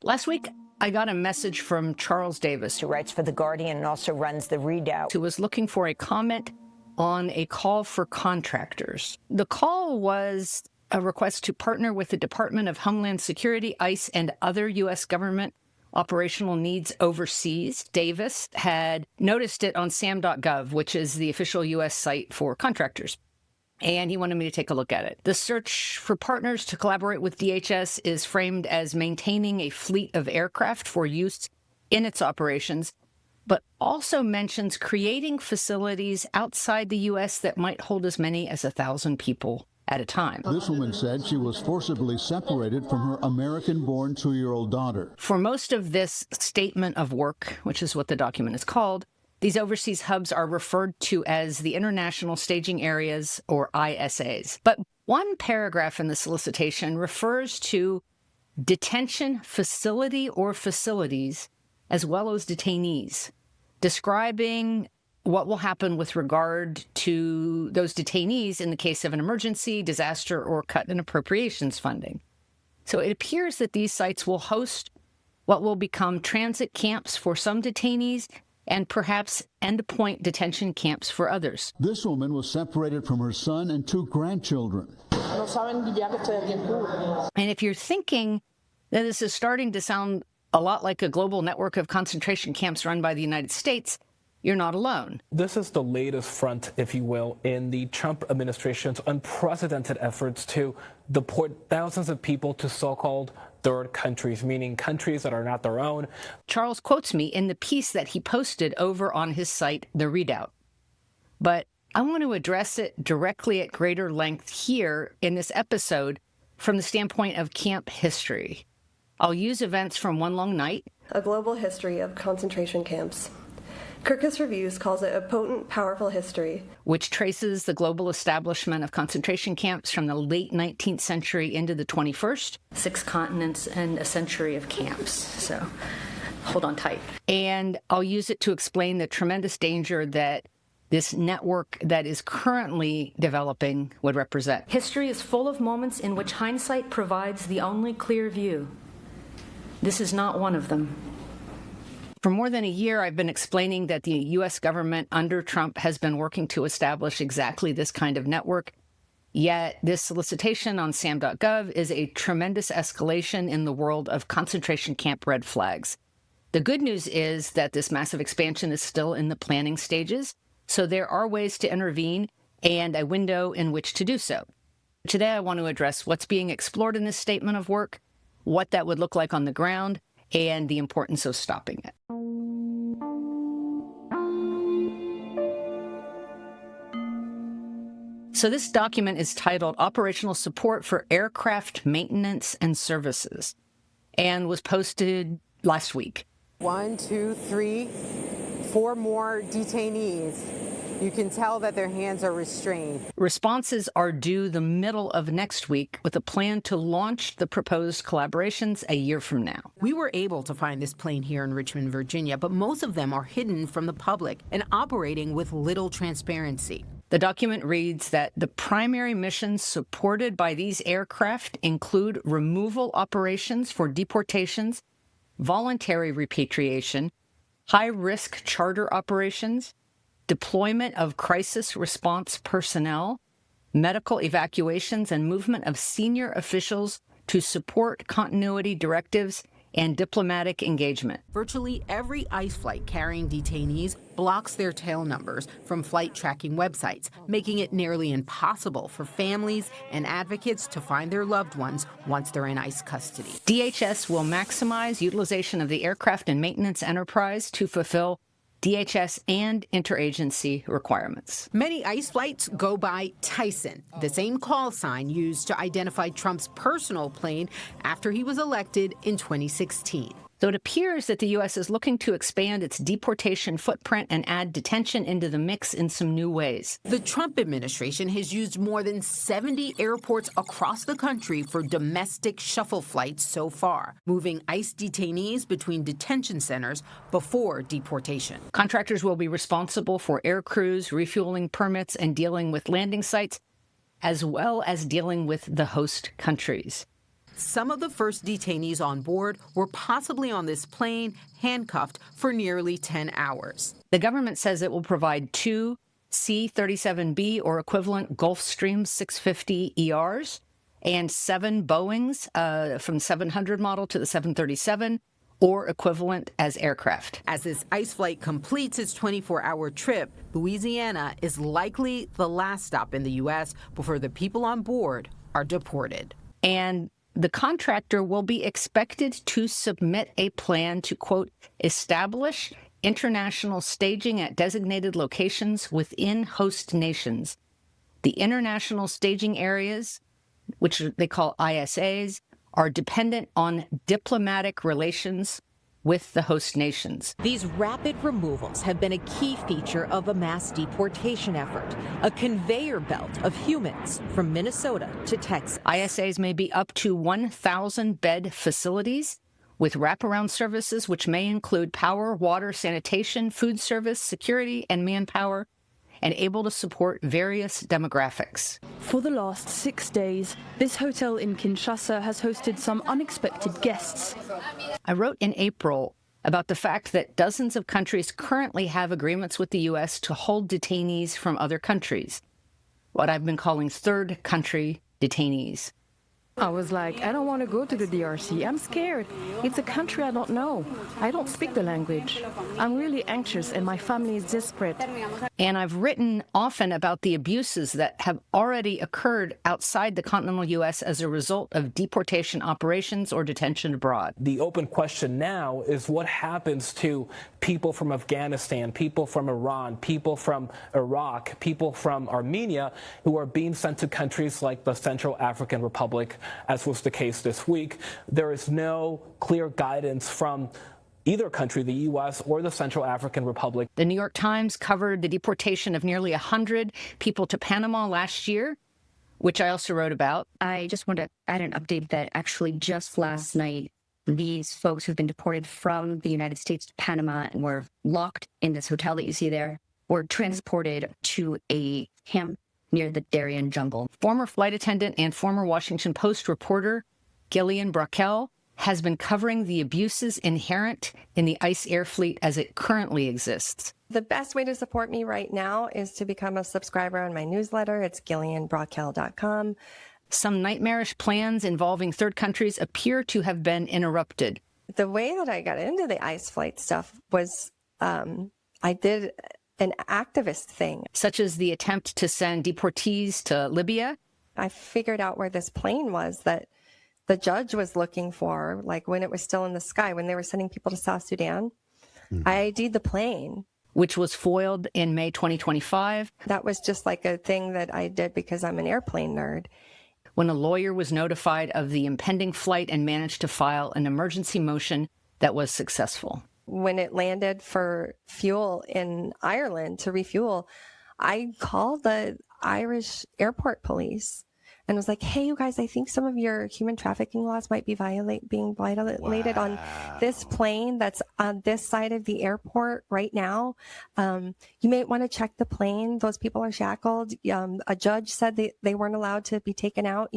Last week, I got a message from Charles Davis, who writes for The Guardian and also runs The Redoubt, who was looking for a comment on a call for contractors. The call was a request to partner with the Department of Homeland Security, ICE, and other U.S. government operational needs overseas. Davis had noticed it on SAM.gov, which is the official U.S. site for contractors. And he wanted me to take a look at it. The search for partners to collaborate with DHS is framed as maintaining a fleet of aircraft for use in its operations, but also mentions creating facilities outside the U.S. that might hold as many as 1,000 people at a time. This woman said she was forcibly separated from her American-born 2-year-old daughter. For most of this statement of work, which is what the document is called, these overseas hubs are referred to as the International Staging Areas, or ISAs. But one paragraph in the solicitation refers to detention facility or facilities, as well as detainees, describing what will happen with regard to those detainees in the case of an emergency, disaster, or cut in appropriations funding. So it appears that these sites will host what will become transit camps for some detainees and perhaps endpoint detention camps for others. This woman was separated from her son and 2 grandchildren. And if you're thinking that this is starting to sound a lot like a global network of concentration camps run by the United States, you're not alone. This is the latest front, if you will, in the Trump administration's unprecedented efforts to deport thousands of people to so-called third countries, meaning countries that are not their own. Charles quotes me in the piece that he posted over on his site, The Redoubt. But I want to address it directly at greater length here in this episode from the standpoint of camp history. I'll use events from One Long Night, A Global History of Concentration Camps. Kirkus Reviews calls it a potent, powerful history, which traces the global establishment of concentration camps from the late 19th century into the 21st. 6 continents and a century of camps, so hold on tight. And I'll use it to explain the tremendous danger that this network that is currently developing would represent. History is full of moments in which hindsight provides the only clear view. This is not one of them. For more than a year, I've been explaining that the U.S. government under Trump has been working to establish exactly this kind of network. Yet this solicitation on SAM.gov is a tremendous escalation in the world of concentration camp red flags. The good news is that this massive expansion is still in the planning stages, so there are ways to intervene and a window in which to do so. Today, I want to address what's being explored in this statement of work, what that would look like on the ground, and the importance of stopping it. So this document is titled Operational Support for Aircraft Maintenance and Services and was posted last week. 1, 2, 3, 4 more detainees. You can tell that their hands are restrained. Responses are due the middle of next week with a plan to launch the proposed collaborations a year from now. We were able to find this plane here in Richmond, Virginia, but most of them are hidden from the public and operating with little transparency. The document reads that the primary missions supported by these aircraft include removal operations for deportations, voluntary repatriation, high-risk charter operations, deployment of crisis response personnel, medical evacuations, and movement of senior officials to support continuity directives and diplomatic engagement. Virtually every ICE flight carrying detainees blocks their tail numbers from flight tracking websites, making it nearly impossible for families and advocates to find their loved ones once they're in ICE custody. DHS will maximize utilization of the aircraft and maintenance enterprise to fulfill DHS and interagency requirements. Many ICE flights go by Tyson, the same call sign used to identify Trump's personal plane after he was elected in 2016. So it appears that the U.S. is looking to expand its deportation footprint and add detention into the mix in some new ways. The Trump administration has used more than 70 airports across the country for domestic shuttle flights so far, moving ICE detainees between detention centers before deportation. Contractors will be responsible for air crews, refueling permits, and dealing with landing sites, as well as dealing with the host countries. some of the first detainees on board were possibly on this plane handcuffed for nearly 10 hours. The government says it will provide 2 C-37B or equivalent Gulfstream 650 ERs and 7 Boeings from 700 model to the 737 or equivalent as aircraft. As this ICE flight completes its 24-hour trip, Louisiana is likely the last stop in the U.S. before the people on board are deported. And the contractor will be expected to submit a plan to, quote, establish international staging at designated locations within host nations. The international staging areas, which they call ISAs, are dependent on diplomatic relations with the host nations. These rapid removals have been a key feature of a mass deportation effort, a conveyor belt of humans from Minnesota to Texas. ISAs may be up to 1,000-bed facilities with wraparound services, which may include power, water, sanitation, food service, security, and manpower, and able to support various demographics. For the last 6 days, this hotel in Kinshasa has hosted some unexpected guests. I wrote in April about the fact that dozens of countries currently have agreements with the U.S. to hold detainees from other countries, what I've been calling third country detainees. I was like, I don't want to go to the DRC. I'm scared. It's a country I don't know. I don't speak the language. I'm really anxious and my family is desperate. And I've written often about the abuses that have already occurred outside the continental U.S. as a result of deportation operations or detention abroad. The open question now is what happens to people from Afghanistan, people from Iran, people from Iraq, people from Armenia who are being sent to countries like the Central African Republic, as was the case this week. There is no clear guidance from either country, the U.S. or the Central African Republic. The New York Times covered the deportation of nearly 100 people to Panama last year, which I also wrote about. I just want to add an update that actually just last night, these folks who've been deported from the United States to Panama and were locked in this hotel that you see there were transported to a camp near the Darien jungle. Former flight attendant and former Washington Post reporter Gillian Brockel has been covering the abuses inherent in the ICE air fleet as it currently exists. The best way to support me right now is to become a subscriber on my newsletter. It's gillianbrockel.com. Some nightmarish plans involving third countries appear to have been interrupted. The way that I got into the ICE flight stuff was I did an activist thing. Such as the attempt to send deportees to Libya. I figured out where this plane was that the judge was looking for, like when it was still in the sky, when they were sending people to South Sudan. I ID'd the plane. Which was foiled in May 2025. That was just like a thing that I did because I'm an airplane nerd. When a lawyer was notified of the impending flight and managed to file an emergency motion that was successful. When it landed for fuel in Ireland to refuel, I called the Irish airport police and was like, hey, you guys, I think some of your human trafficking laws might be being violated on this plane that's on this side of the airport right now. You may want to check the plane. Those people are shackled. A judge said they weren't allowed to be taken out,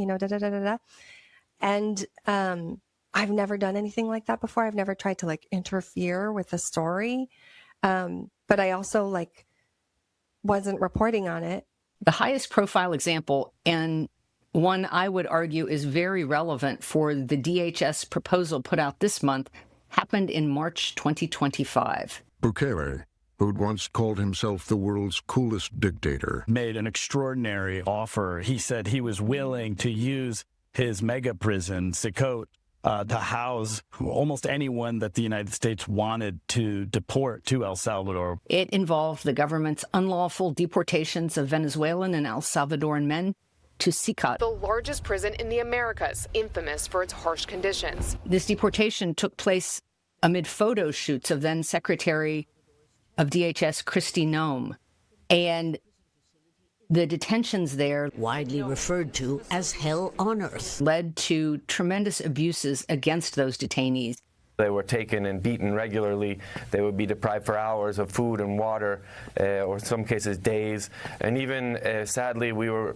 And I've never done anything like that before. I've never tried to interfere with a story. But I also wasn't reporting on it. The highest profile example, and one I would argue is very relevant for the DHS proposal put out this month, happened in March 2025. Bukele, who'd once called himself the world's coolest dictator, made an extraordinary offer. He said he was willing to use his mega prison, CECOT, to house almost anyone that the United States wanted to deport to El Salvador. It involved the government's unlawful deportations of Venezuelan and El Salvadoran men to CECOT, the largest prison in the Americas, infamous for its harsh conditions. This deportation took place amid photo shoots of then Secretary of DHS Kristi Noem. And the detentions there, widely referred to as hell on earth, led to tremendous abuses against those detainees. They were taken and beaten regularly. They would be deprived for hours of food and water, or in some cases days. And even, sadly, we were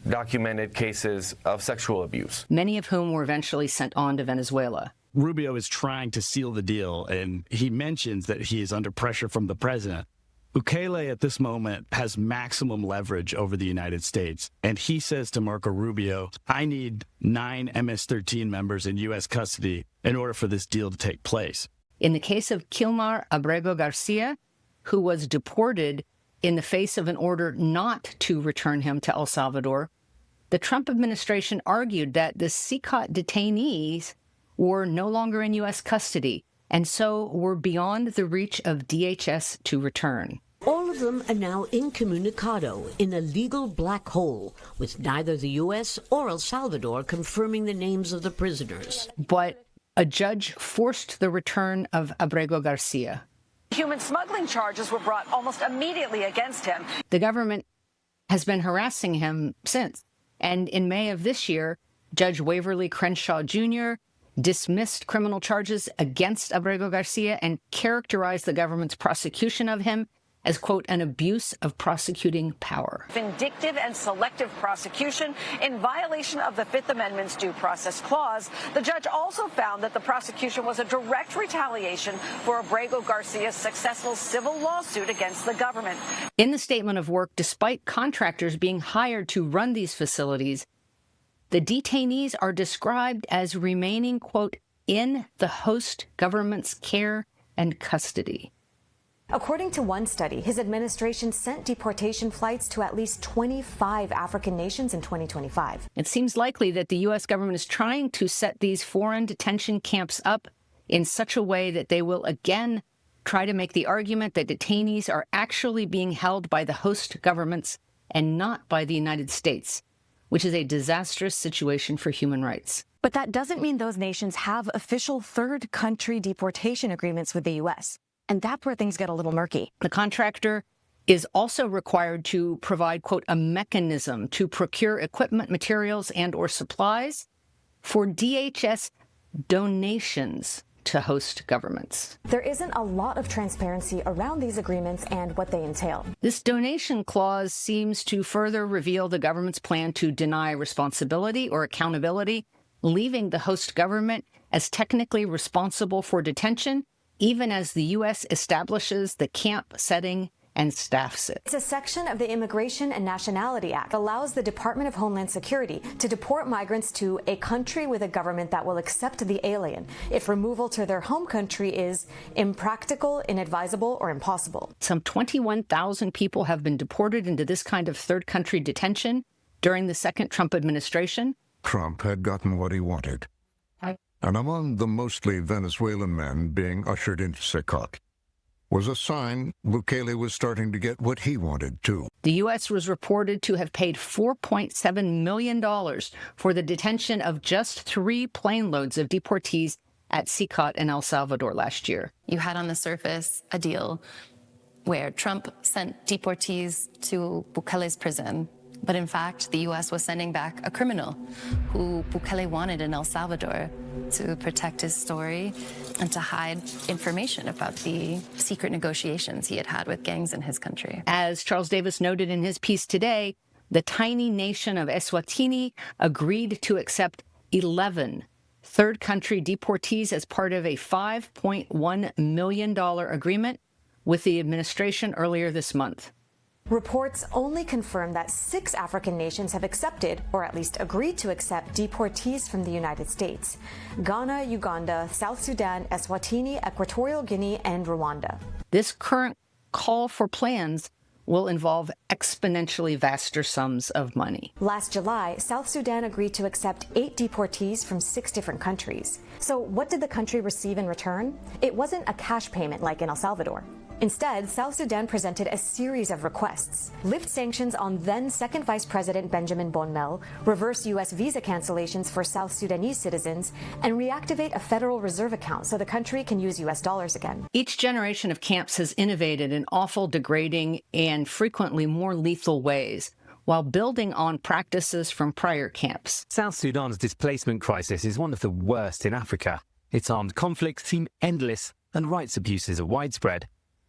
documented cases of sexual abuse. Many of whom were eventually sent on to Venezuela. Rubio is trying to seal the deal, and he mentions that he is under pressure from the president. Bukele at this moment has maximum leverage over the United States, and he says to Marco Rubio, I need 9 MS-13 members in U.S. custody in order for this deal to take place. In the case of Kilmar Abrego Garcia, who was deported in the face of an order not to return him to El Salvador, the Trump administration argued that the CECOT detainees were no longer in U.S. custody and so were beyond the reach of DHS to return. All of them are now incommunicado, in a legal black hole, with neither the U.S. or El Salvador confirming the names of the prisoners. But a judge forced the return of Abrego Garcia. Human smuggling charges were brought almost immediately against him. The government has been harassing him since. And in May of this year, Judge Waverly Crenshaw Jr. dismissed criminal charges against Abrego Garcia and characterized the government's prosecution of him as, quote, an abuse of prosecuting power. Vindictive and selective prosecution in violation of the Fifth Amendment's Due Process Clause. The judge also found that the prosecution was a direct retaliation for Abrego Garcia's successful civil lawsuit against the government. In the statement of work, despite contractors being hired to run these facilities, the detainees are described as remaining, quote, in the host government's care and custody. According to one study, his administration sent deportation flights to at least 25 African nations in 2025. It seems likely that the U.S. government is trying to set these foreign detention camps up in such a way that they will again try to make the argument that detainees are actually being held by the host governments and not by the United States, which is a disastrous situation for human rights. But that doesn't mean those nations have official third country deportation agreements with the U.S., and that's where things get a little murky. The contractor is also required to provide, quote, a mechanism to procure equipment, materials, and or supplies for DHS donations to host governments. There isn't a lot of transparency around these agreements and what they entail. This donation clause seems to further reveal the government's plan to deny responsibility or accountability, leaving the host government as technically responsible for detention, even as the U.S. establishes the camp setting and staffs it. It's a section of the Immigration and Nationality Act that allows the Department of Homeland Security to deport migrants to a country with a government that will accept the alien if removal to their home country is impractical, inadvisable, or impossible. Some 21,000 people have been deported into this kind of third country detention during the second Trump administration. Trump had gotten what he wanted. And among the mostly Venezuelan men being ushered into CECOT was a sign Bukele was starting to get what he wanted, too. The U.S. was reported to have paid $4.7 million for the detention of just 3 plane loads of deportees at CECOT in El Salvador last year. You had on the surface a deal where Trump sent deportees to Bukele's prison. But in fact, the U.S. was sending back a criminal who Bukele wanted in El Salvador to protect his story and to hide information about the secret negotiations he had had with gangs in his country. As Charles Davis noted in his piece today, the tiny nation of Eswatini agreed to accept 11 third country deportees as part of a $5.1 million agreement with the administration earlier this month. Reports only confirm that 6 African nations have accepted, or at least agreed to accept, deportees from the United States: Ghana, Uganda, South Sudan, Eswatini, Equatorial Guinea, and Rwanda. This current call for plans will involve exponentially vaster sums of money. Last July, South Sudan agreed to accept 8 deportees from 6 different countries. So what did the country receive in return? It wasn't a cash payment like in El Salvador. Instead, South Sudan presented a series of requests: lift sanctions on then Second Vice President Benjamin Bonmel, reverse U.S. visa cancellations for South Sudanese citizens, and reactivate a Federal Reserve account so the country can use U.S. dollars again. Each generation of camps has innovated in awful, degrading, and frequently more lethal ways, while building on practices from prior camps. South Sudan's displacement crisis is one of the worst in Africa. its armed conflicts seem endless and rights abuses are widespread.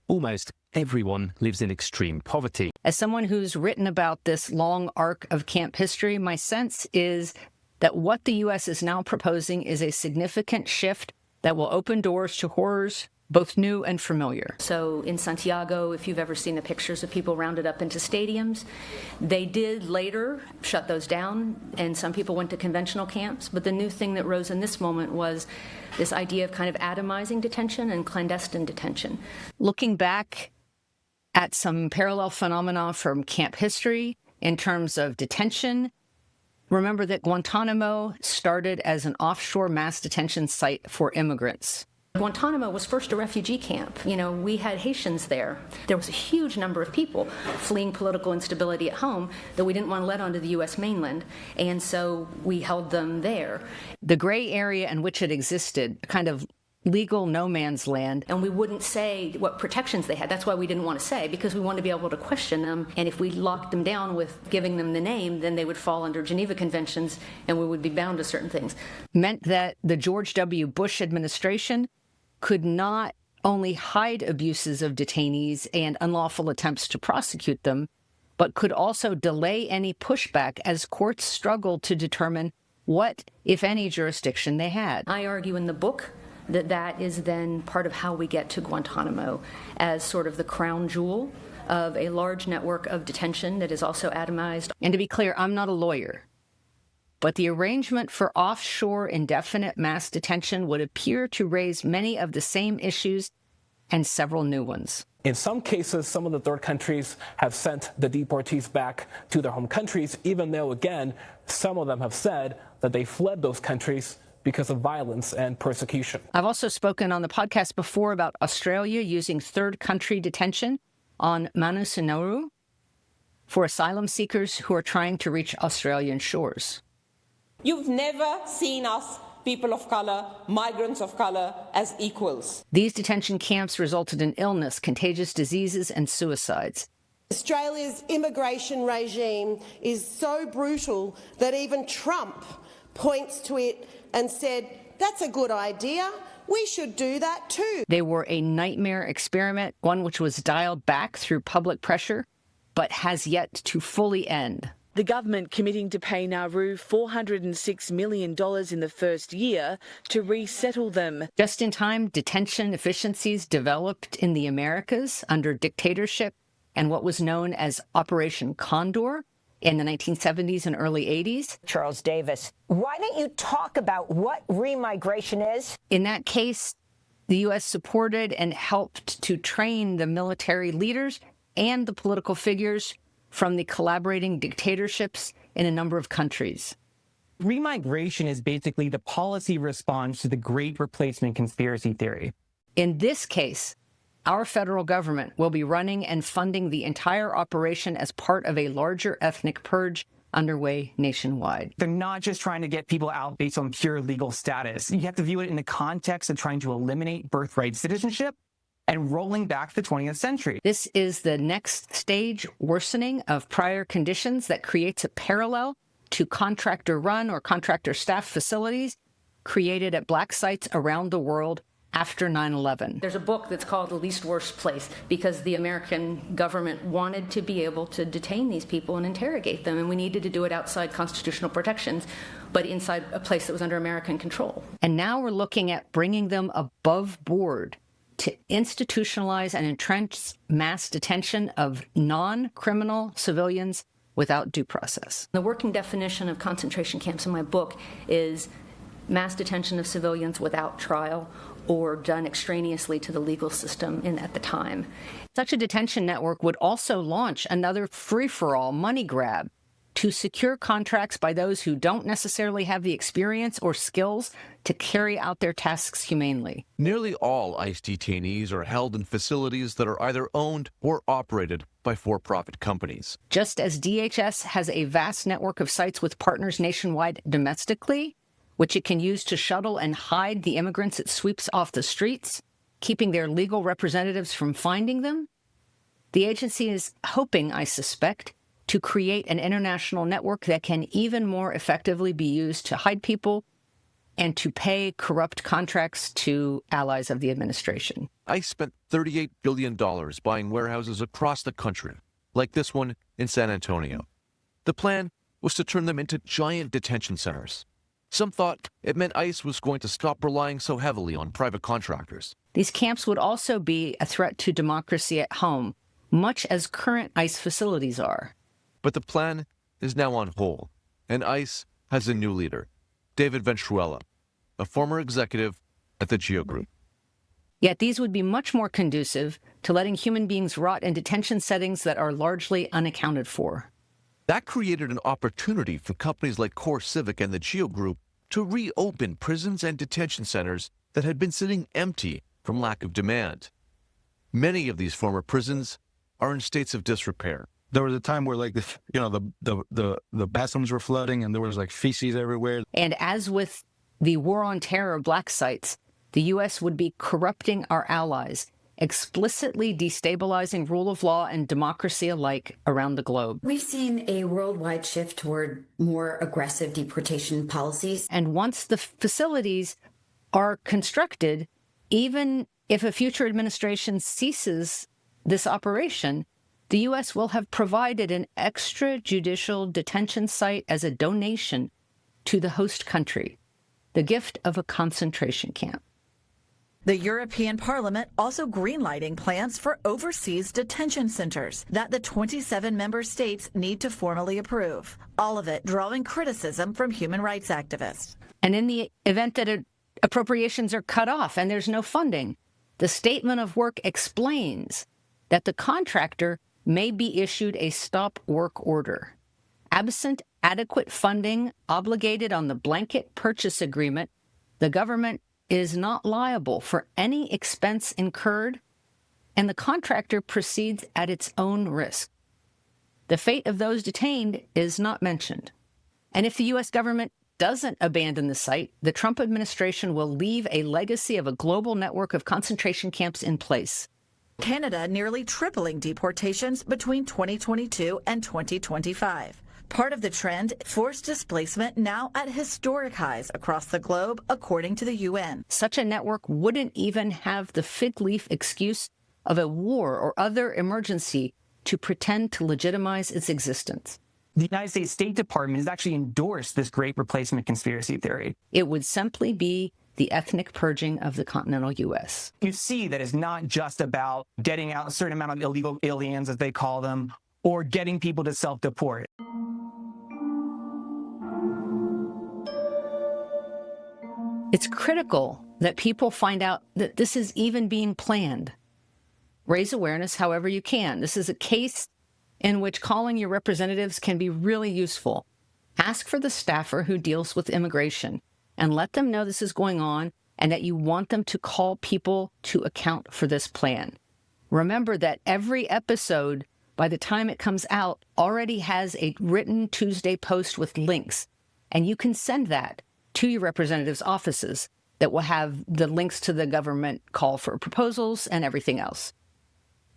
Almost everyone lives in extreme poverty. As someone who's written about this long arc of camp history, my sense is that what the U.S. is now proposing is a significant shift that will open doors to horrors both new and familiar. So in Santiago, if you've ever seen the pictures of people rounded up into stadiums, they did later shut those down, and some people went to conventional camps. But the new thing that rose in this moment was this idea of kind of atomizing detention and clandestine detention. Looking back at some parallel phenomena from camp history in terms of detention, remember that Guantanamo started as an offshore mass detention site for immigrants. Guantanamo was first a refugee camp. You know, we had Haitians there. There was a huge number of people fleeing political instability at home that we didn't want to let onto the U.S. mainland, and so we held them there. The gray area in which it existed, a kind of legal no man's land, and we wouldn't say what protections they had. That's why we didn't want to say, because we wanted to be able to question them, and if we locked them down with giving them the name, then they would fall under Geneva Conventions and we would be bound to certain things. Meant that the George W. Bush administration could not only hide abuses of detainees and unlawful attempts to prosecute them, but could also delay any pushback as courts struggled to determine what, if any, jurisdiction they had. I argue in the book that that is then part of how we get to Guantanamo as sort of the crown jewel of a large network of detention that is also atomized. And to be clear, I'm not a lawyer, but the arrangement for offshore indefinite mass detention would appear to raise many of the same issues and several new ones. In some cases, some of the third countries have sent the deportees back to their home countries, even though, again, some of them have said that they fled those countries because of violence and persecution. I've also spoken on the podcast before about Australia using third country detention on Manus and Nauru for asylum seekers who are trying to reach Australian shores. You've never seen us, people of color, migrants of color, as equals. These detention camps resulted in illness, contagious diseases, and suicides. Australia's immigration regime is so brutal that even Trump points to it and said, that's a good idea. We should do that too. They were a nightmare experiment, one which was dialed back through public pressure, but has yet to fully end. The government committing to pay Nauru $406 million in the first year to resettle them. Just-in-time detention efficiencies developed in the Americas under dictatorship and what was known as Operation Condor in the 1970s and early 80s. Charles Davis, why don't you talk about what remigration is? In that case, the U.S. supported and helped to train the military leaders and the political figures from the collaborating dictatorships in a number of countries. Remigration is basically the policy response to the Great Replacement conspiracy theory. In this case, our federal government will be running and funding the entire operation as part of a larger ethnic purge underway nationwide. They're not just trying to get people out based on pure legal status. You have to view it in the context of trying to eliminate birthright citizenship and rolling back the 20th century. This is the next stage worsening of prior conditions that creates a parallel to contractor-run or contractor-staff facilities created at black sites around the world after 9/11. There's a book that's called The Least Worst Place because the American government wanted to be able to detain these people and interrogate them, and we needed to do it outside constitutional protections, but inside a place that was under American control. And now we're looking at bringing them above board to institutionalize and entrench mass detention of non-criminal civilians without due process. The working definition of concentration camps in my book is mass detention of civilians without trial or done extraneously to the legal system at the time. Such a detention network would also launch another free-for-all money grab to secure contracts by those who don't necessarily have the experience or skills to carry out their tasks humanely. Nearly all ICE detainees are held in facilities that are either owned or operated by for-profit companies. Just as DHS has a vast network of sites with partners nationwide domestically, which it can use to shuttle and hide the immigrants it sweeps off the streets, keeping their legal representatives from finding them, the agency is hoping, I suspect, to create an international network that can even more effectively be used to hide people and to pay corrupt contracts to allies of the administration. ICE spent $38 billion buying warehouses across the country, like this one in San Antonio. The plan was to turn them into giant detention centers. Some thought it meant ICE was going to stop relying so heavily on private contractors. These camps would also be a threat to democracy at home, much as current ICE facilities are. But the plan is now on hold, and ICE has a new leader, David Venturuela, a former executive at the GEO Group. Yet these would be much more conducive to letting human beings rot in detention settings that are largely unaccounted for. That created an opportunity for companies like CoreCivic and the GEO Group to reopen prisons and detention centers that had been sitting empty from lack of demand. Many of these former prisons are in states of disrepair. There was a time where, like, the bathrooms were flooding and there was like feces everywhere. And as with the war on terror black sites, the U.S. would be corrupting our allies, explicitly destabilizing rule of law and democracy alike around the globe. We've seen a worldwide shift toward more aggressive deportation policies. And once the facilities are constructed, even if a future administration ceases this operation, the U.S. will have provided an extrajudicial detention site as a donation to the host country, the gift of a concentration camp. The European Parliament also greenlighting plans for overseas detention centers that the 27 member states need to formally approve, all of it drawing criticism from human rights activists. And in the event that appropriations are cut off and there's no funding, the statement of work explains that the contractor may be issued a stop work order. Absent adequate funding obligated on the blanket purchase agreement, the government is not liable for any expense incurred, and the contractor proceeds at its own risk. The fate of those detained is not mentioned. And if the U.S. government doesn't abandon the site, the Trump administration will leave a legacy of a global network of concentration camps in place. Canada nearly tripling deportations between 2022 and 2025. Part of the trend, forced displacement now at historic highs across the globe, according to the UN. Such a network wouldn't even have the fig leaf excuse of a war or other emergency to pretend to legitimize its existence. The United States State Department has actually endorsed this great replacement conspiracy theory. It would simply be the ethnic purging of the continental U.S. You see that it's not just about getting out a certain amount of illegal aliens, as they call them, or getting people to self-deport. It's critical that people find out that this is even being planned. Raise awareness however you can. This is a case in which calling your representatives can be really useful. Ask for the staffer who deals with immigration and let them know this is going on and that you want them to call people to account for this plan. Remember that every episode, by the time it comes out, already has a written Tuesday post with links, and you can send that to your representatives' offices that will have the links to the government call for proposals and everything else.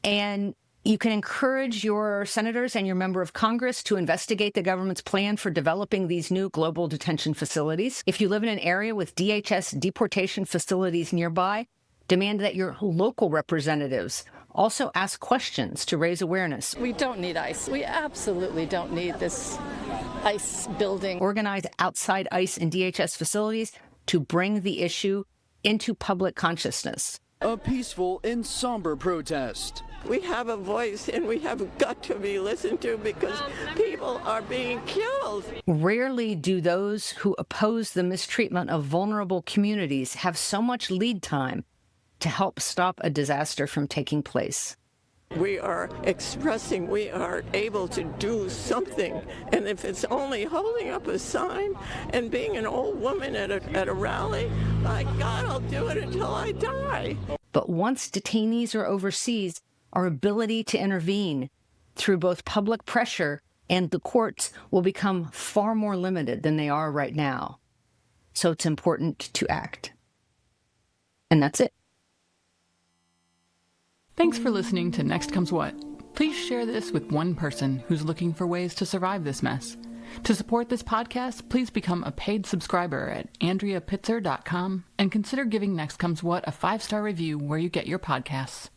And you can encourage your senators and your member of Congress to investigate the government's plan for developing these new global detention facilities. If you live in an area with DHS deportation facilities nearby, demand that your local representatives also ask questions to raise awareness. We don't need ICE. We absolutely don't need this ICE building. Organize outside ICE and DHS facilities to bring the issue into public consciousness. A peaceful and somber protest. We have a voice and we have got to be listened to because people are being killed. Rarely do those who oppose the mistreatment of vulnerable communities have so much lead time to help stop a disaster from taking place. We are expressing, we are able to do something. And if it's only holding up a sign and being an old woman at a rally, by God, I'll do it until I die. But once detainees are overseas, our ability to intervene through both public pressure and the courts will become far more limited than they are right now. So it's important to act. And that's it. Thanks for listening to Next Comes What. Please share this with one person who's looking for ways to survive this mess. To support this podcast, please become a paid subscriber at AndreaPitzer.com and consider giving Next Comes What a 5-star review where you get your podcasts.